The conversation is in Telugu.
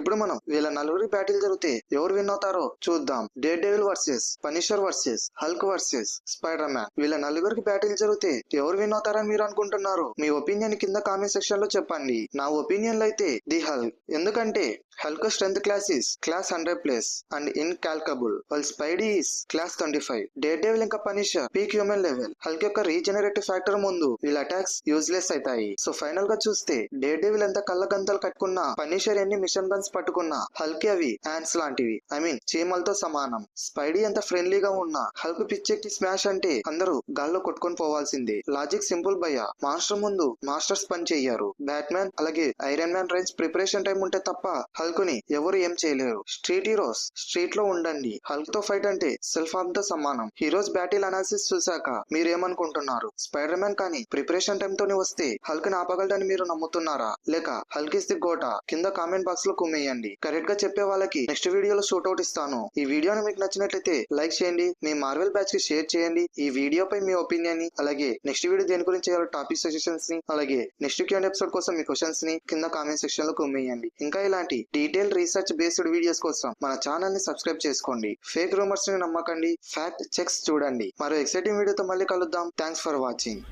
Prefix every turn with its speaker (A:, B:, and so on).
A: ఇప్పుడు మనం వీళ్ళ నలుగురి బ్యాటిల్ జరిగితే ఎవరు విన్ అవుతారో చూద్దాం. Daredevil versus Punisher versus Hulk versus Spider Man. వీళ్ళ నలుగురికి బ్యాటిల్ జరిగితే ఎవరు విన్ అవుతారని మీరు అనుకుంటున్నారు? మీ ఒపీనియన్ కింద కామెంట్ సెక్షన్ లో చెప్పండి. నా ఒపీనియన్ లో అయితే ది హల్క్. ఎందుకంటే Hulk strength class is class 100+ and incalculable, వాళ్ళ Spidey is class 25. Daredevil ఇంకా Punisher peak human level. Hulk యొక్క రీజనరేటివ్ ఫ్యాక్టర్ ముందు వీళ్ళ అటాక్స్ యూజ్లెస్ అవుతాయి. సో ఫైనల్ గా చూస్తే డేర్ డెవిల్ ఎంత కళ్ళగంతలు కట్టుకున్నా, పనిషర్ ఎన్ని మిషన్ గన్స్ పట్టుకున్నా, హల్క్ అవి హ్యాండ్స్ లాంటివి, ఐ మీన్ చీమలతో సమానం. స్పైడీ ఎంత ఫ్రెండ్లీగా ఉన్నా హల్క్ పిచ్చెక్కి స్మాష్ అంటే అందరూ గాల్లో కొట్టుకొని పోవాల్సిందే. లాజిక్ సింపుల్ భయ్య, మాస్టర్ ముందు మాస్టర్స్ పని చెయ్యారు. బ్యాట్మ్యాన్ అలాగే ఐరన్ మ్యాన్ రైన్స్ ప్రిపరేషన్ టైం ఉంటే తప్ప హల్క్ ని ఎవరు ఏం చేయలేరు. స్ట్రీట్ హీరోస్ స్ట్రీట్ లో ఉండండి. హల్క్ తో ఫైట్ అంటే సెల్ఫ్ ఆర్మ్ తో సమానం. హీరోస్ బ్యాటిల్ అనాలిసిస్ చూసాక మీరేమనుకుంటున్నారు? స్పైడర్ మ్యాన్ కానీ ప్రిపరేషన్ టైం తోనే వస్తే హల్క్ ని ఆపగలడని మీరు నమ్ముతున్నారా? లేక హల్క్ ఇస్ ది గోటా? కింద కామెంట్ బాక్స్ లో కుమ్మేయండి. కరెక్ట్ గా చెప్పే వాళ్ళకి నెక్స్ట్ వీడియోలో షూట్అవుట్ ఇస్తాను. ఈ వీడియోని మీకు నచ్చినట్లయితే లైక్ చేయండి, మీ మార్వెల్ బ్యాచ్ కి షేర్ చేయండి. ఈ వీడియోపై మీ ఒపీనియన్ ని, అలాగే నెక్స్ట్ వీడియో దేని గురించి చేయాలో టాపిక్ సజెషన్స్ ని, అలాగే నెక్స్ట్ Q&A ఎపిసోడ్ కోసం మీ క్వశ్చన్స్ ని కింద కామెంట్ సెక్షన్ లో కుమ్మేయండి. ఇంకా ఇలాంటి డీటెయిల్ రీసెర్చ్ బేస్డ్ వీడియోస్ కోసం మన ఛానల్ ని సబ్స్క్రైబ్ చేసుకోండి. ఫేక్ రూమర్స్ ని నమ్మకండి, ఫ్యాక్ట్ చెక్స్ చూడండి. మరో ఎక్సైటింగ్ వీడియోతో మళ్ళీ కలుద్దాం. Thanks for watching.